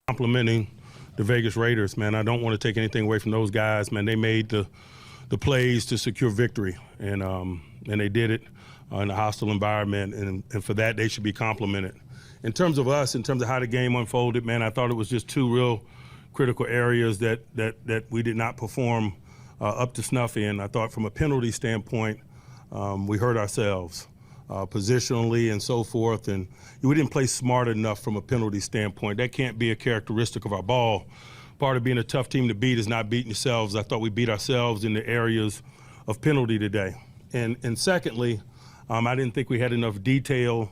Complimenting the Vegas Raiders, man. I don't want to take anything away from those guys, man. They made the plays to secure victory, and they did it in a hostile environment, and for that they should be complimented. In terms of us, in terms of how the game unfolded, man, I thought it was just two real critical areas that we did not perform up to snuff in. I thought from a penalty standpoint, we hurt ourselves positionally and so forth, and we didn't play smart enough from a penalty standpoint. That can't be a characteristic of our ball. Part of being a tough team to beat is not beating yourselves. I thought we beat ourselves in the areas of penalty today. And secondly, I didn't think we had enough detail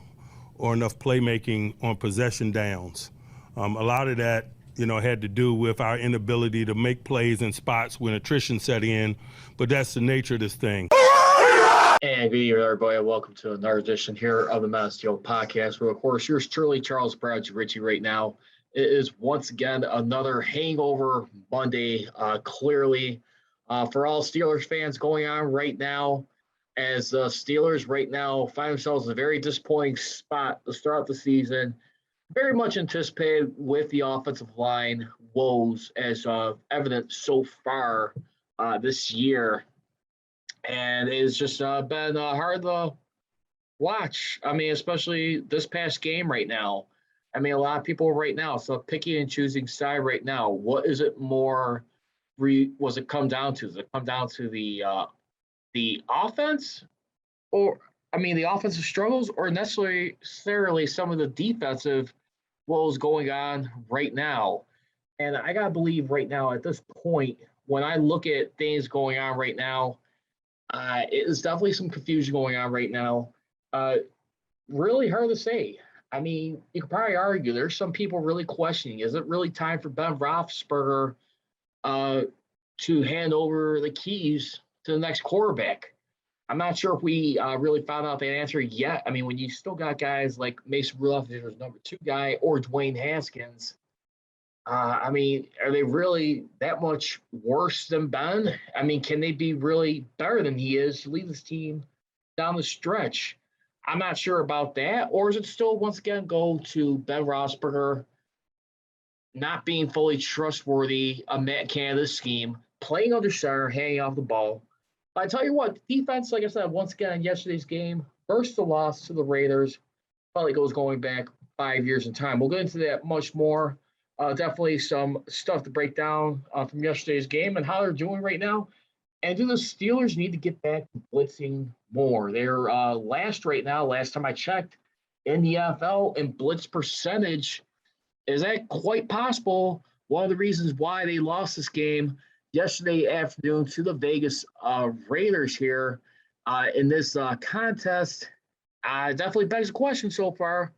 or enough playmaking on possession downs. A lot of that, had to do with our inability to make plays in spots when attrition set in, but that's the nature of this thing. And good evening, everybody. Welcome to another edition here of the Men of Steel podcast, where, of course, yours truly, Charles Prodigy, Richey, right now. It is once again another hangover Monday, clearly, for all Steelers fans going on right now, as the Steelers right now find themselves in a very disappointing spot to start the season. Very much anticipated with the offensive line woes as evident so far this year. And it's just been hard to watch. I mean, especially this past game right now. I mean, a lot of people right now, so picking and choosing side right now. What is it more? Was it come down to? Does it come down to the offense, or the offensive struggles, or necessarily some of the defensive woes going on right now? And I gotta believe right now at this point, when I look at things going on right now, it is definitely some confusion going on right now. Really hard to say. I mean, you could probably argue there's some people really questioning, is it really time for Ben Roethlisberger to hand over the keys to the next quarterback? I'm not sure if we really found out that answer yet. I mean, when you still got guys like Mason Rudolph, there's number 2 guy, or Dwayne Haskins, are they really that much worse than Ben? I mean, can they be really better than he is to lead this team down the stretch? I'm not sure about that. Or is it still, once again, go to Ben Roethlisberger not being fully trustworthy, a Matt Canada's scheme, playing under center, handing off the ball? But I tell you what, defense, like I said, once again, in yesterday's game, first the loss to the Raiders, probably goes going back 5 years in time. We'll get into that much more. Definitely some stuff to break down from yesterday's game and how they're doing right now. And do the Steelers need to get back to blitzing more? They're last right now, last time I checked, in the NFL in blitz percentage. Is that quite possible? One of the reasons why they lost this game yesterday afternoon to the Vegas Raiders here in this contest definitely begs a question so far.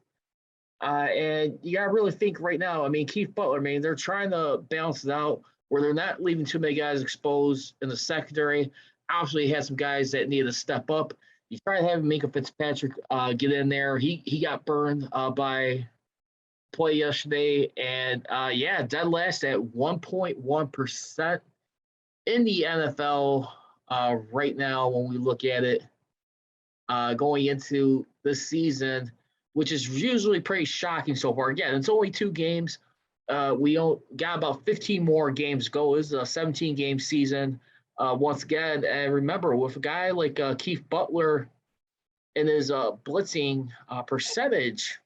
And you got to really think right now. I mean, Keith Butler, they're trying to balance it out where they're not leaving too many guys exposed in the secondary. Obviously, he had some guys that need to step up. You try to have Minka Fitzpatrick get in there. He got burned by play yesterday. And, dead last at 1.1% in the NFL right now when we look at it going into this season, which is usually pretty shocking so far. Again, it's only 2 games. We got about 15 more games to go. This is a 17-game season once again. And remember, with a guy like Keith Butler and his blitzing percentage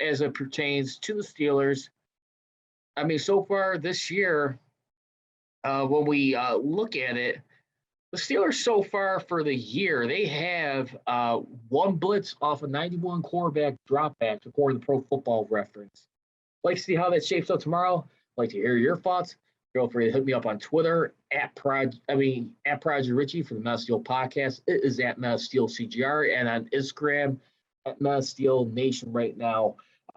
as it pertains to the Steelers, so far this year, when we look at it, the Steelers so far for the year, they have 1 blitz off of 91 quarterback dropbacks, according to Pro Football Reference. Like to see how that shapes up tomorrow. Like to hear your thoughts. Feel free to hit me up on Twitter at Prodigy Richey for the Men of Steel podcast. It is at Men of Steel CGR, and on Instagram at Men of Steel Nation right now.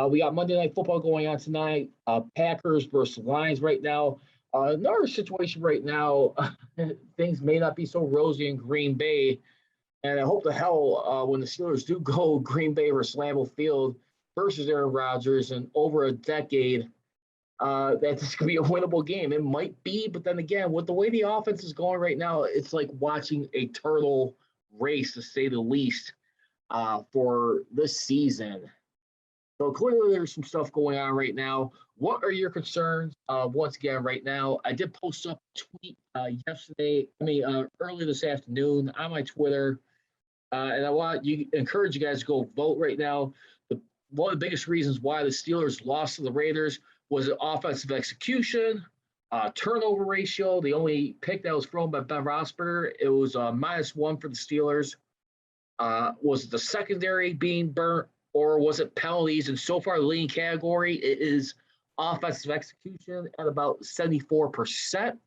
We got Monday Night Football going on tonight. Packers versus Lions right now. Another situation right now, things may not be so rosy in Green Bay, and I hope the hell when the Steelers do go Green Bay versus Lambeau Field versus Aaron Rodgers in over a decade, that this could be a winnable game. It might be, but then again, with the way the offense is going right now, it's like watching a turtle race, to say the least, for this season. So clearly there's some stuff going on right now What are your concerns? Once again, right now, I did post up a tweet yesterday. Early this afternoon on my Twitter, and I want you encourage you guys to go vote right now. One of the biggest reasons why the Steelers lost to the Raiders was offensive execution, turnover ratio. The only pick that was thrown by Ben Roethlisberger, it was -1 for the Steelers. Was it the secondary being burnt, or was it penalties? And so far, the leading category is offensive execution at about 74%.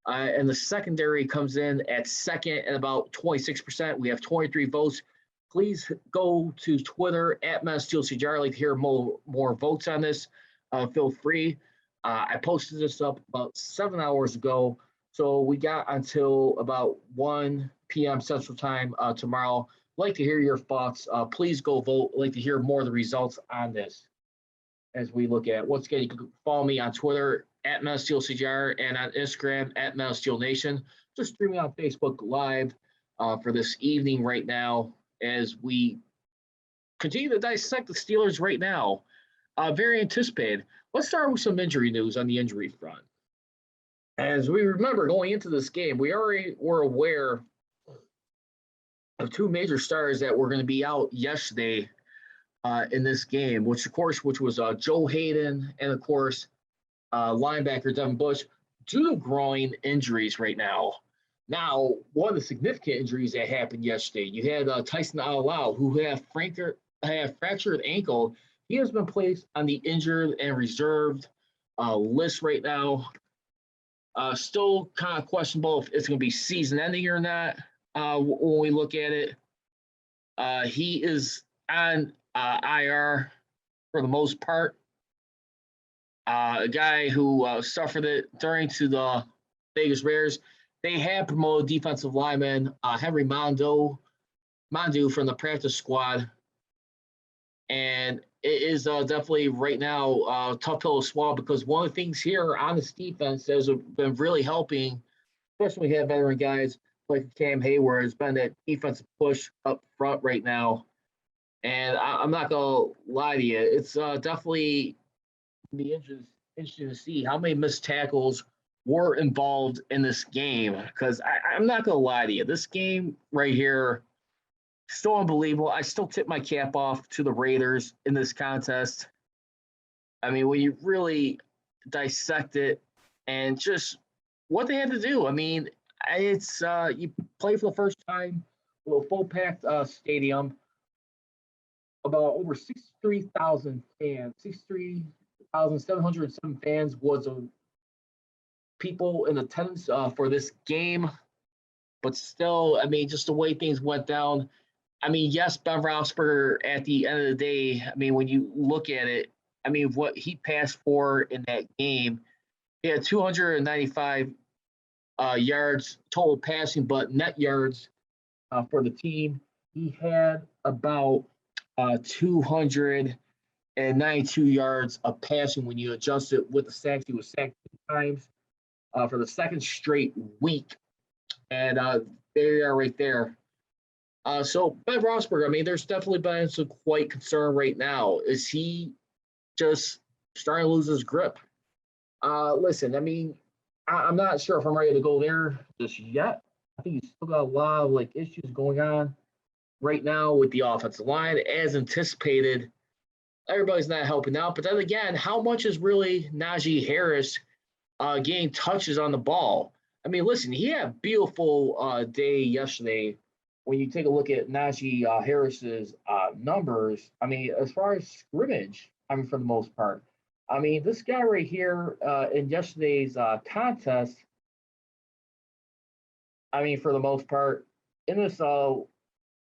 And the secondary comes in at second at about 26%. We have 23 votes. Please go to Twitter at MassSteelCGR. I'd like to hear more votes on this. Feel free. I posted this up about 7 hours ago. So we got until about 1 p.m. Central Time tomorrow. I'd like to hear your thoughts. Please go vote. I'd like to hear more of the results on this as we look at. Once again, you can follow me on Twitter at MassSteelCGR and on Instagram at MassSteelNation. Just streaming on Facebook Live for this evening right now as we continue to dissect the Steelers right now. Very anticipated. Let's start with some injury news on the injury front. As we remember going into this game, we already were aware of two major stars that were going to be out yesterday in this game, which was Joe Hayden and, of course, linebacker Devin Bush, due to groin injuries right now. Now, one of the significant injuries that happened yesterday, you had Tyson Alau, who had fractured ankle. He has been placed on the injured and reserved list right now. Still kind of questionable if it's going to be season ending or not when we look at it. He is on IR for the most part. A guy who suffered it during to the Vegas Raiders. They have promoted defensive lineman Henry Mondu from the practice squad. And it is definitely right now a tough pill to swallow, because one of the things here on this defense that has been really helping, especially when we have veteran guys like Cam Hayward, has been that defensive push up front right now. And I'm not going to lie to you. It's definitely be interesting to see how many missed tackles were involved in this game, because I'm not going to lie to you. This game right here, still unbelievable. I still tip my cap off to the Raiders in this contest. I mean, when you really dissect it and just what they had to do. I mean, it's you play for the first time with a full packed stadium, about over 63,000 fans, 63,707 fans was of people in attendance for this game. But still, I mean, just the way things went down. I mean, yes, Ben Roethlisberger at the end of the day, I mean, when you look at it, I mean, what he passed for in that game, he had 295 yards total passing, but net yards for the team, he had about 292 yards of passing when you adjust it with the sacks. He was sacked 2 times for the second straight week. And there you are right there. So Ben Roethlisberger, I mean, there's definitely been some quite concern right now. Is he just starting to lose his grip? Listen, I mean, I'm not sure if I'm ready to go there just yet. I think he's still got a lot of issues going on right now with the offensive line, as anticipated. Everybody's not helping out. But then again, how much is really Najee Harris getting touches on the ball? I mean, listen, he had a beautiful day yesterday. When you take a look at Najee Harris's numbers, I mean, as far as scrimmage, I mean, for the most part, I mean, this guy right here in yesterday's contest, I mean, for the most part, in this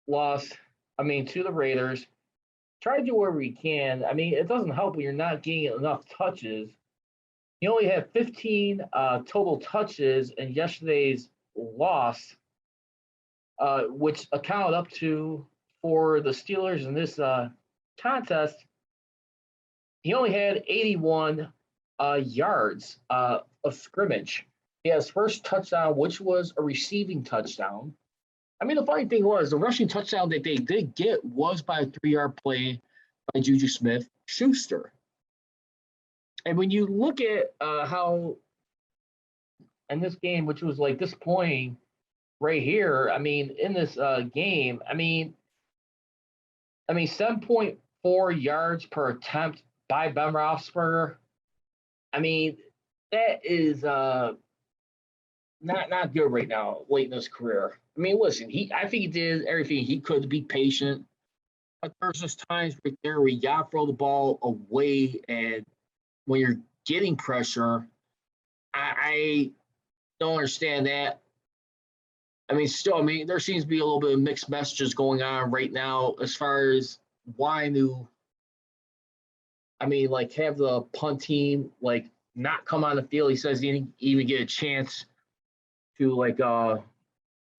loss, I mean, to the Raiders, try to do whatever you can. I mean, it doesn't help when you're not getting enough touches. You only had 15 total touches in yesterday's loss, which accounted up to, for the Steelers in this contest, he only had 81 yards of scrimmage. He had his first touchdown, which was a receiving touchdown. I mean, the funny thing was, the rushing touchdown that they did get was by a 3-yard play by Juju Smith-Schuster. And when you look at how in this game, which was like disappointing right here, I mean, in this game, I mean, 7.4 yards per attempt by Ben Roethlisberger. I mean, that is not good right now, late in his career. I mean, listen, I think he did everything he could to be patient. But there's just times right there where you gotta throw the ball away, and when you're getting pressure, I don't understand that. I mean, still, I mean, there seems to be a little bit of mixed messages going on right now as far as why new. I mean, like have the punt team like not come on the field. He says he didn't even get a chance to like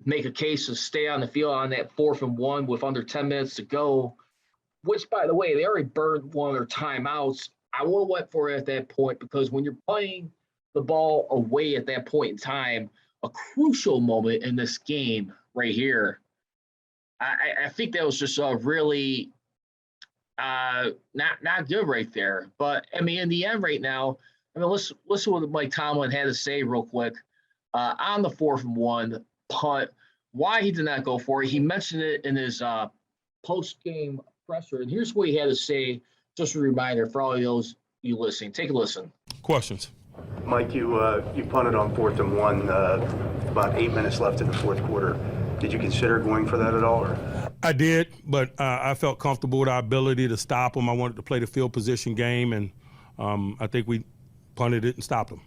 make a case to stay on the field on that 4th and 1 with under 10 minutes to go. Which, by the way, they already burned one of their timeouts. I would have went for it at that point because when you're playing the ball away at that point in time, a crucial moment in this game right here, I think that was just really not good right there. But I mean, in the end, right now, I mean, let's listen to what Mike Tomlin had to say real quick on the 4th and 1 punt. Why he did not go for it. He mentioned it in his post-game presser, and here's what he had to say. Just a reminder for all of those you listening. Take a listen. Questions. Mike, you punted on 4th and 1, about 8 minutes left in the fourth quarter. Did you consider going for that at all? Or? I did, but I felt comfortable with our ability to stop them. I wanted to play the field position game, and I think we punted it and stopped them.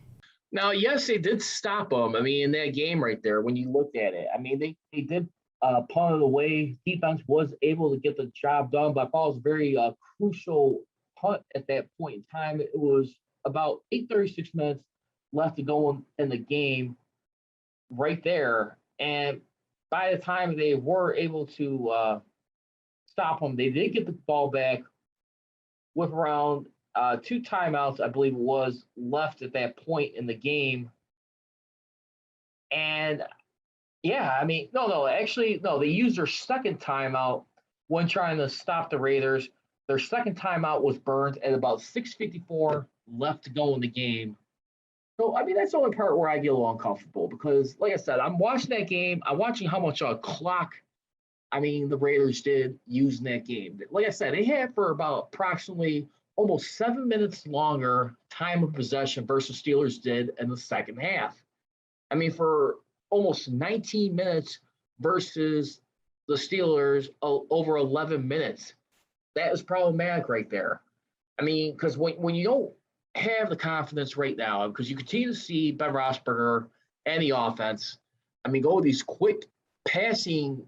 Now, yes, they did stop them. I mean, in that game right there, when you looked at it, I mean, they did punt it away. Defense was able to get the job done, but I thought it was a very crucial punt at that point in time. It was about 8:36 minutes left to go in the game right there. And by the time they were able to stop them, they did get the ball back with around 2 timeouts, I believe it was, left at that point in the game. And yeah, I mean, actually, they used their second timeout when trying to stop the Raiders. Their second timeout was burned at about 6:54 left to go in the game. So, I mean, that's the only part where I get a little uncomfortable because, like I said, I'm watching that game. I'm watching how much clock, the Raiders did using that game. Like I said, they had for about approximately almost 7 minutes longer time of possession versus Steelers did in the second half. I mean, for almost 19 minutes versus the Steelers over 11 minutes. That is problematic right there. I mean, because when you don't have the confidence right now, because you continue to see Ben Roethlisberger and the offense, I mean, go with these quick passing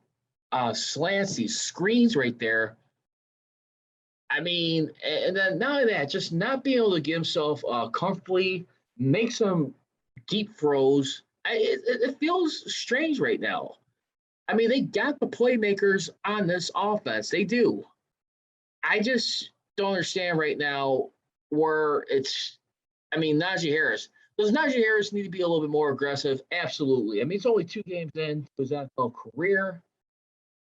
slants, these screens right there. I mean, and then not only that, just not being able to get himself comfortably, make some deep throws. It feels strange right now. I mean, they got the playmakers on this offense. They do. I just don't understand right now where it's – Najee Harris. Does Najee Harris need to be a little bit more aggressive? Absolutely. I mean, it's only 2 games in to his NFL career.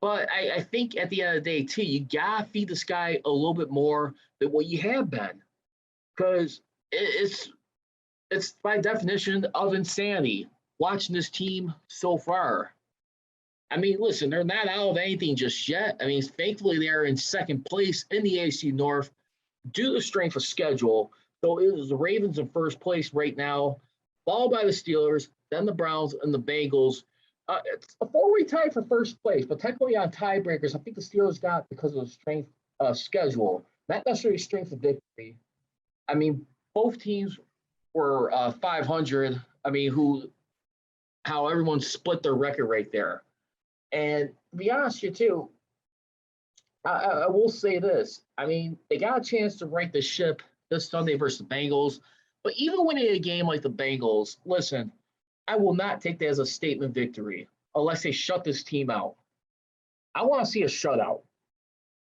But I think at the end of the day, too, you got to feed this guy a little bit more than what you have been. Because it's by definition of insanity watching this team so far. I mean, listen, they're not out of anything just yet. I mean, thankfully, they're in second place in the AFC North due to the strength of schedule. So it is the Ravens in first place right now, followed by the Steelers, then the Browns, and the Bengals. It's a 4-way tie for first place, but technically on tiebreakers, I think the Steelers got because of the strength of schedule, not necessarily strength of victory. I mean, both teams were 500. I mean, how everyone split their record right there. And to be honest with you, too, I will say this. I mean, they got a chance to right the ship this Sunday versus the Bengals. But even winning a game like the Bengals, listen, I will not take that as a statement victory unless they shut this team out. I want to see a shutout.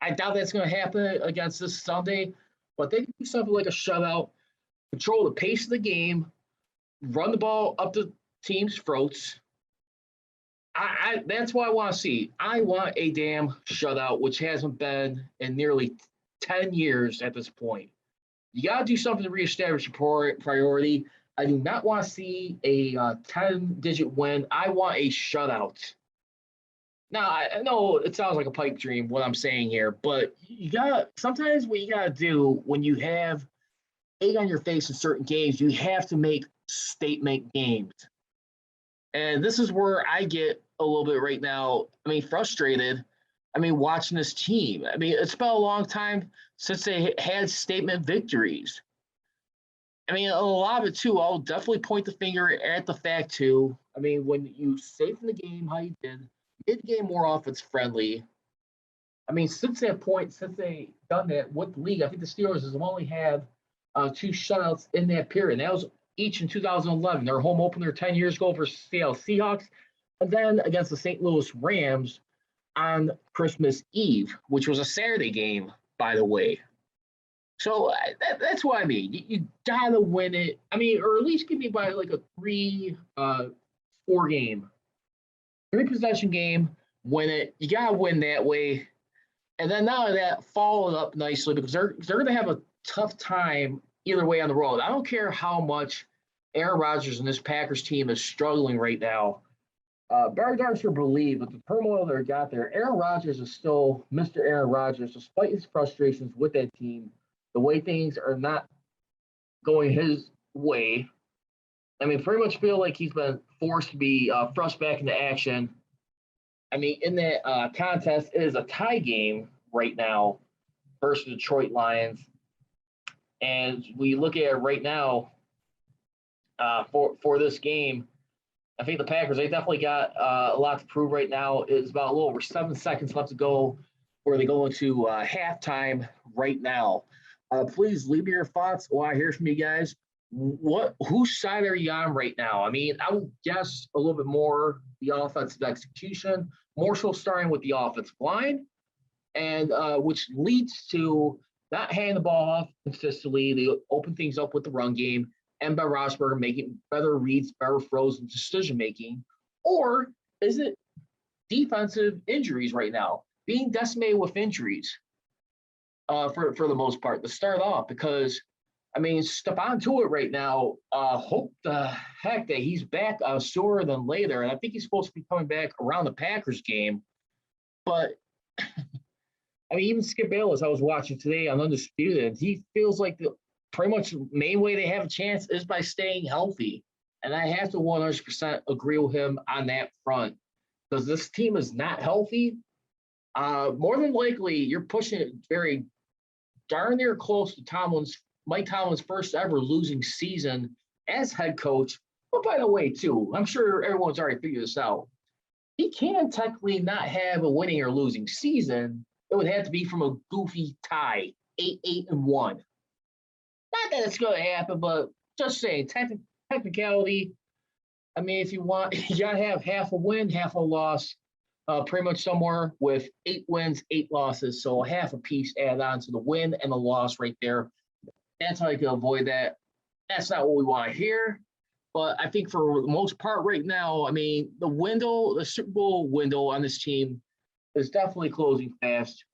I doubt that's going to happen against this Sunday, but they can do something like a shutout, control the pace of the game, run the ball up the team's throats. That's what I want to see. I want a damn shutout, which hasn't been in nearly 10 years at this point. You got to do something to reestablish your priority. I do not want to see a 10-digit win. I want a shutout. Now, I know it sounds like a pipe dream, what I'm saying here, but you got sometimes what you got to do when you have egg on your face in certain games, you have to make statement games. And this is where I get a little bit right now, frustrated. Watching this team. It's been a long time since they had statement victories. A lot of it, too, I'll definitely point the finger at the fact, too. When you saved in the game how you did, made the game more offense friendly. Since that point, since they done that with the league, I think the Steelers have only had 2 shutouts in that period. And that was each in 2011. Their home opener 10 years ago versus Seattle Seahawks, and then against the St. Louis Rams on Christmas Eve, which was a Saturday game, by the way. So that's what I mean. You gotta win it. Or at least give me by like a 3-possession game. Win it. You gotta win that way. And then now that, follow it up nicely because they're gonna have a tough time either way on the road. I don't care how much Aaron Rodgers and this Packers team is struggling right now. Barry Darn sure believe with the turmoil they got there, Aaron Rodgers is still Mr. Aaron Rodgers, despite his frustrations with that team. The way things are not going his way. Pretty much feel like he's been forced to be thrust back into action. In that contest, it is a tie game right now versus the Detroit Lions. And we look at it right now for this game. I think the Packers, they definitely got a lot to prove right now. It's about a little over 7 seconds left to go where they go into halftime right now. Please leave me your thoughts while I hear from you guys. Whose side are you on right now? I would guess a little bit more the offensive execution, more so starting with the offensive line, and which leads to not handing the ball off consistently. They open things up with the run game, and Ben Roethlisberger making better reads, better throws, and decision-making? Or is it defensive injuries right now, being decimated with injuries for the most part to start off? Because, Stephon Tuitt right now, hope the heck that he's back sooner than later, and I think he's supposed to be coming back around the Packers game. But, even Skip Bayless, I was watching today on Undisputed, and he feels like the pretty much the main way they have a chance is by staying healthy. And I have to 100% agree with him on that front. Because this team is not healthy, more than likely you're pushing it very darn near close to Mike Tomlin's first ever losing season as head coach. But by the way, too, I'm sure everyone's already figured this out. He can technically not have a winning or losing season. It would have to be from a goofy tie, 8-1. Not that it's going to happen, but just saying, technicality. If you want, you got to have half a win, half a loss, pretty much somewhere with 8 wins, 8 losses. So half a piece add on to the win and the loss right there. That's how you can avoid that. That's not what we want to hear. But I think for the most part right now, the Super Bowl window on this team is definitely closing fast.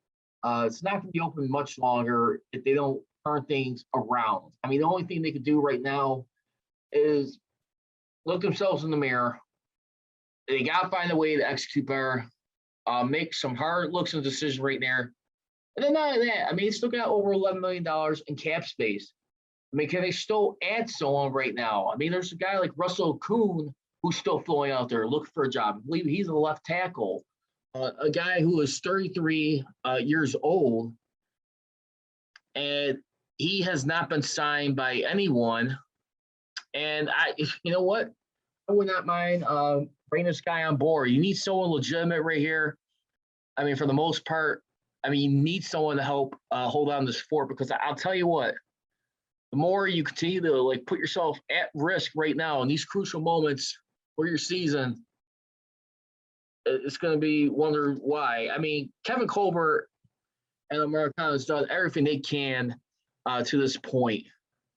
It's not going to be open much longer if they don't turn things around. The only thing they could do right now is look themselves in the mirror. They got to find a way to execute better, make some hard looks and decisions right there. And then not only that, they still got over $11 million in cap space. Can they still add someone right now? There's a guy like Russell Kuhn who's still flowing out there looking for a job. I believe he's a left tackle. A guy who is 33 years old, and he has not been signed by anyone. And you know what? I would not mind bringing this guy on board. You need someone legitimate right here. For the most part, you need someone to help hold on to this fort, because I'll tell you what, the more you continue to put yourself at risk right now in these crucial moments for your season, it's going to be wonder why. Kevin Colbert and Americano has done everything they can to this point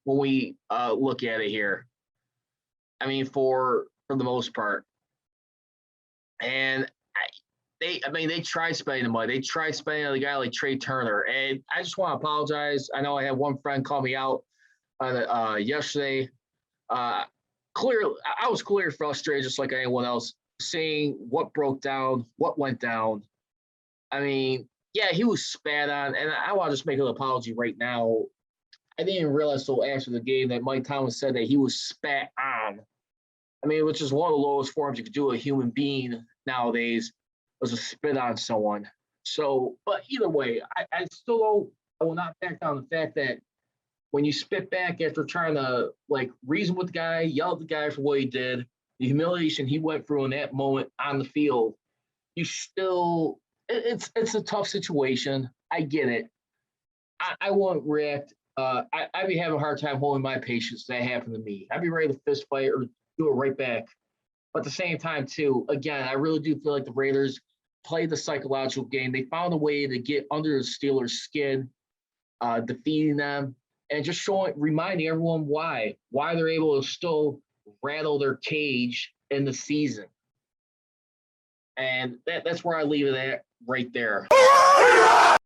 when we look at it here. For the most part. And they tried spending the money. They tried spending on a guy like Trey Turner. And I just want to apologize. I know I had one friend call me out yesterday. I was clearly frustrated, just like anyone else, seeing what broke down, what went down. I mean, yeah, he was spat on, and I want to just make an apology right now. I didn't even realize until after the game that Mike Thomas said that he was spat on. I mean, which is one of the lowest forms you could do a human being nowadays, was to spit on someone. So, but either way, I still don't, I will not back down the fact that when you spit back after trying to like reason with the guy, yell at the guy for what he did, the humiliation he went through in that moment on the field, you still, it's a tough situation. I get it. I won't react. I'd be having a hard time holding my patience if that happened to me. I'd be ready to fist fight or do it right back. But at the same time, too, again, I really do feel like the Raiders played the psychological game. They found a way to get under the Steelers' skin, defeating them, and just reminding everyone why they're able to still rattle their cage in the season. And that's where I leave it at right there.